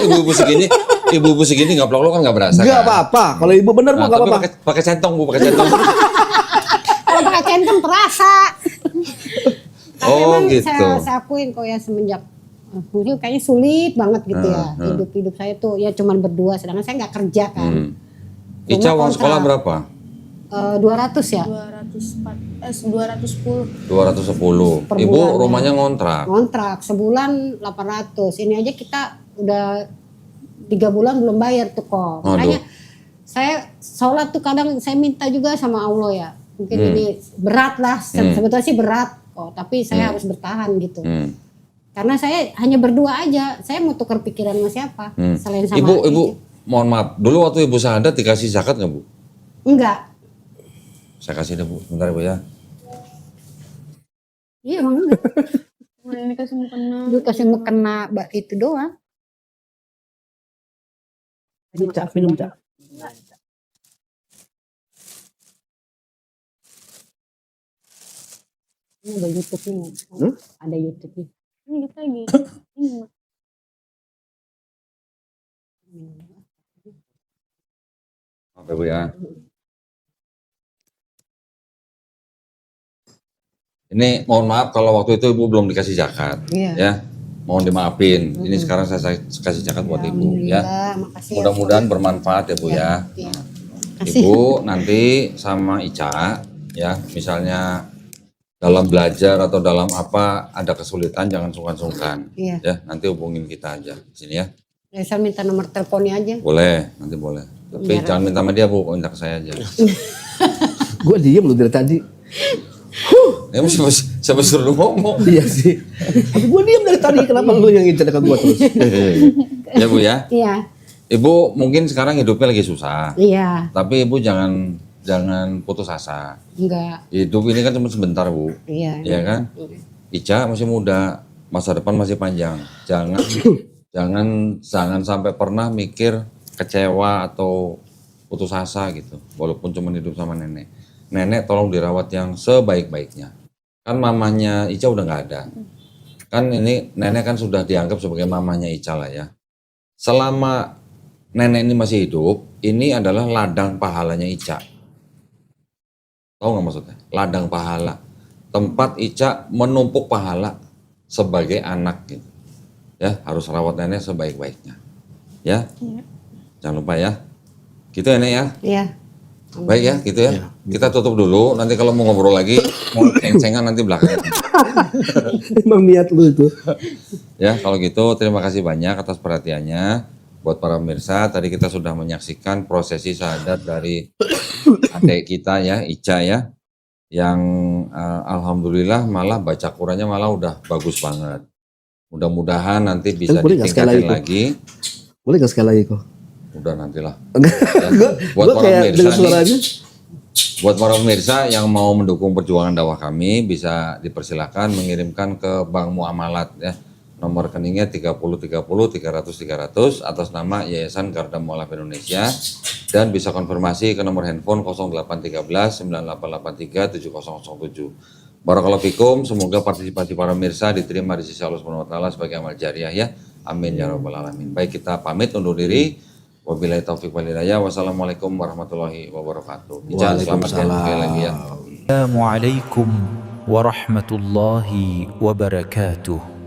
ibu-ibu segini nggak pelok-pelok kan nggak berasa. Nggak Kan? apa-apa. Kalau ibu bener bu, Nah, nggak tapi apa-apa. pakai centong bu, pakai centong. Kalau pakai centang terasa. Tapi Oh, emang gitu. saya akuin kok ya semenjak mungkin kayaknya sulit banget gitu ya. Hidup saya tuh ya cuman berdua, sedangkan saya nggak kerja kan. Ica uang kontrak. sekolah berapa? 200 ya. 210. 210. Per Ibu bulannya. rumahnya ngontrak. Kontrak sebulan 800. Ini aja kita udah 3 bulan belum bayar tuh kok. Makanya saya sholat tuh kadang saya minta juga sama Allah ya. Mungkin ini berat lah, sebetulnya sih berat kok. Tapi saya harus bertahan gitu. Karena saya hanya berdua aja. Saya mau tukar pikiran sama siapa? Selain sama Ibu, mohon maaf. Dulu waktu ibu syahadat dikasih zakat nggak bu? Enggak. Saya kasih deh bu, bentar bu ya. Iya emang enggak. Ini kasih mukena. Dia kasih mukena itu doang. Minum cak. Ini ada YouTube-nya. Ada YouTube-nya. Ini kita lagi. Ini Maaf ya bu ya. Ini mohon maaf kalau waktu itu ibu belum dikasih zakat. Iya. Ya, mohon dimaafin. Ini sekarang saya kasih zakat buat ibu ya. Makasih Mudah-mudahan bermanfaat ya bu ya. ya. Kasih. Ibu nanti sama Ica ya, misalnya dalam belajar atau dalam apa ada kesulitan jangan sungkan-sungkan. Iya. Ya, nanti hubungin kita aja di sini ya. Ya, saya minta nomor teleponnya aja. Boleh, nanti boleh. Tapi jangan minta sama dia bu, minta ke saya aja. Gue diem lu dari tadi. Ya siapa suruh lu ngomong. Iya sih. Tapi gue diem dari tadi. Kenapa lu yang incer ke gue terus? Ya bu ya. Iya. Ibu mungkin sekarang hidupnya lagi susah. Iya. Tapi ibu jangan putus asa. Enggak. Hidup ini kan cuma sebentar bu. Iya. Iya kan? Ica masih muda, masa depan masih panjang. Jangan sampai pernah mikir kecewa atau putus asa gitu. Walaupun cuma hidup sama nenek. Nenek tolong dirawat yang sebaik-baiknya. Kan mamanya Ica udah nggak ada. Kan ini nenek kan sudah dianggap sebagai mamanya Ica lah ya. Selama nenek ini masih hidup, ini adalah ladang pahalanya Ica. Tahu nggak maksudnya? Ladang pahala. Tempat Ica menumpuk pahala sebagai anak gitu. Ya, harus rawat nenek sebaik-baiknya. Ya. Jangan lupa ya. Gitu ya, Nek ya. Iya. Baik ya, gitu ya. Kita tutup dulu. Nanti kalau mau ngobrol lagi, mau ceng-cengan nanti belakangan. Emang niat lu itu. Ya, kalau gitu terima kasih banyak atas perhatiannya. Buat para pemirsa, tadi kita sudah menyaksikan prosesi syahadat dari adik kita ya, Ica ya. Yang alhamdulillah malah baca Qurannya malah udah bagus banget. Mudah-mudahan nanti bisa Boleh nggak sekali ditingkatin lagi. Boleh gak sekali lagi kok? Udah nantilah. Ya, Buat gue para kayak pemirsa dengar nih, suaranya. buat para pemirsa yang mau mendukung perjuangan dakwah kami bisa dipersilakan mengirimkan ke Bank Muamalat ya. Nomor rekeningnya 3030 300 300 atas nama Yayasan Garda Mualaf Indonesia dan bisa konfirmasi ke nomor handphone 0813 9883 7007. Barakallahu fikum, semoga partisipasi para pemirsa diterima di sisi Allah Subhanahu wa taala sebagai amal jariah ya. Amin ya rabbal alamin. Baik, kita pamit undur diri. Wabillahi taufiq wal hidayah. Wassalamualaikum warahmatullahi wabarakatuh. Ica, selamat sekali lagi ya. Assalamualaikum warahmatullahi wabarakatuh.